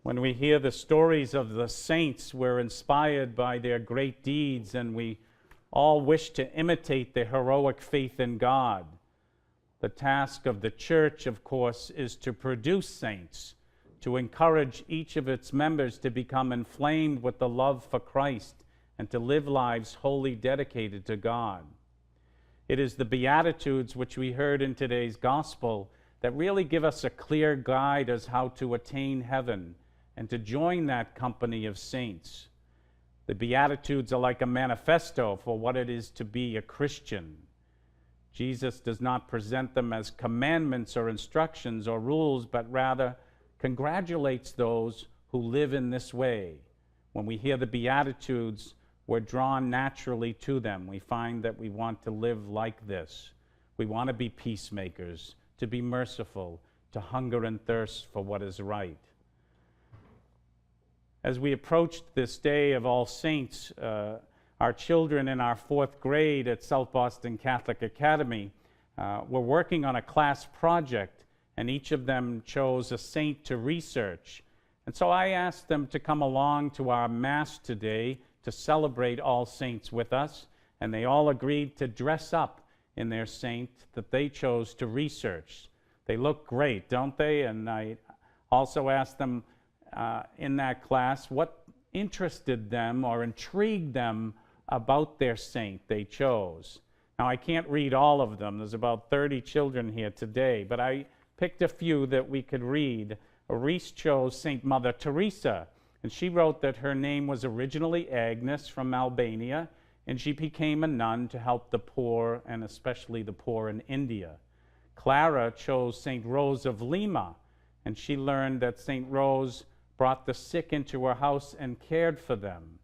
When we hear the stories of the saints, we're inspired by their great deeds, and we all wish to imitate their heroic faith in God. The task of the church, of course, is to produce saints, to encourage each of its members to become inflamed with the love for Christ and to live lives wholly dedicated to God. It is the beatitudes which we heard in today's gospel that really give us a clear guide as how to attain heaven and to join that company of saints. The beatitudes are like a manifesto for what it is to be a Christian. Jesus does not present them as commandments or instructions or rules, but rather congratulates those who live in this way. When we hear the beatitudes, we're drawn naturally to them. We find that we want to live like this. We want to be peacemakers, to be merciful, to hunger and thirst for what is right. As we approached this day of All Saints, our children in our 4th grade at South Boston Catholic Academy were working on a class project, and each of them chose a saint to research. And so I asked them to come along to our Mass today to celebrate All Saints with us, and they all agreed to dress up in their saint that they chose to research. They look great, don't they? And I also asked them in that class what interested them or intrigued them about their saint they chose. Now, I can't read all of them. There's about 30 children here today, but I picked a few that we could read. Reese chose Saint Mother Teresa, and she wrote that her name was originally Agnes from Albania, and she became a nun to help the poor, and especially the poor in India. Clara chose Saint Rose of Lima, and she learned that Saint Rose brought the sick into her house and cared for them.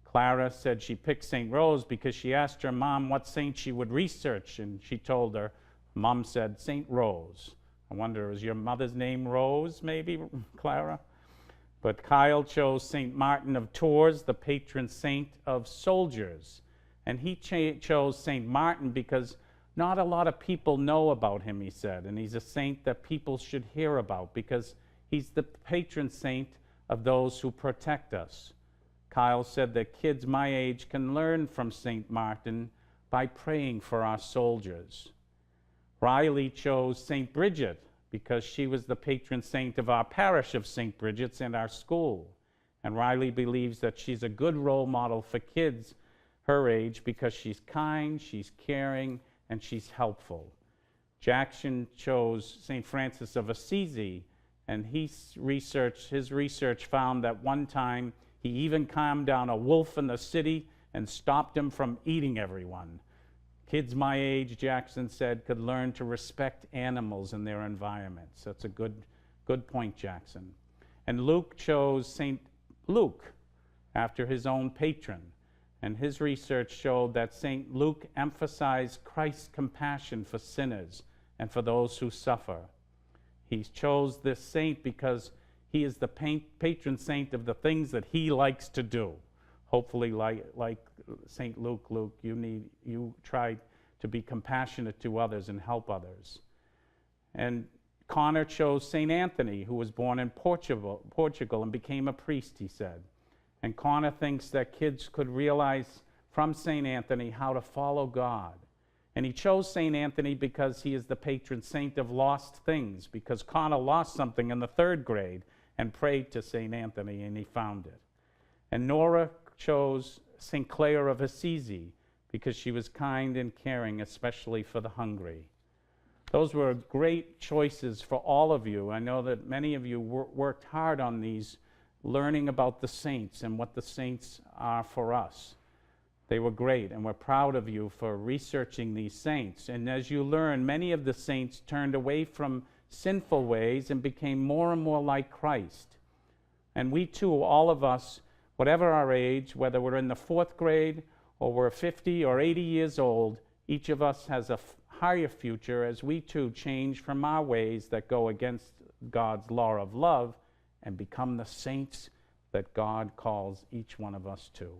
Clara said she picked Saint Rose because she asked her mom what saint she would research, and she told her. Mom said, Saint Rose. I wonder, is your mother's name Rose, maybe, Clara? But Kyle chose Saint Martin of Tours, the patron saint of soldiers. And he chose Saint Martin because not a lot of people know about him, he said. And he's a saint that people should hear about because he's the patron saint of those who protect us. Kyle said that kids my age can learn from Saint Martin by praying for our soldiers. Riley chose Saint Bridget because she was the patron saint of our parish of Saint Bridget's and our school. And Riley believes that she's a good role model for kids her age because she's kind, she's caring, and she's helpful. Jackson chose Saint Francis of Assisi, and his research found that one time he even calmed down a wolf in the city and stopped him from eating everyone. Kids my age, Jackson said, could learn to respect animals in their environments. That's a good point, Jackson. And Luke chose St. Luke after his own patron. And his research showed that St. Luke emphasized Christ's compassion for sinners and for those who suffer. He chose this saint because he is the patron saint of the things that he likes to do. Hopefully, like St. Luke, you try to be compassionate to others and help others. And Connor chose St. Anthony, who was born in Portugal and became a priest, he said. And Connor thinks that kids could realize from St. Anthony how to follow God. And he chose St. Anthony because he is the patron saint of lost things, because Connor lost something in the 3rd grade and prayed to St. Anthony and he found it. And Nora chose St. Clare of Assisi because she was kind and caring, especially for the hungry. Those were great choices for all of you. I know that many of you worked hard on these, learning about the saints and what the saints are for us. They were great, and we're proud of you for researching these saints. And as you learn, many of the saints turned away from sinful ways and became more and more like Christ. And we too, all of us, whatever our age, whether we're in the 4th grade or we're 50 or 80 years old, each of us has a higher future as we too change from our ways that go against God's law of love and become the saints that God calls each one of us to.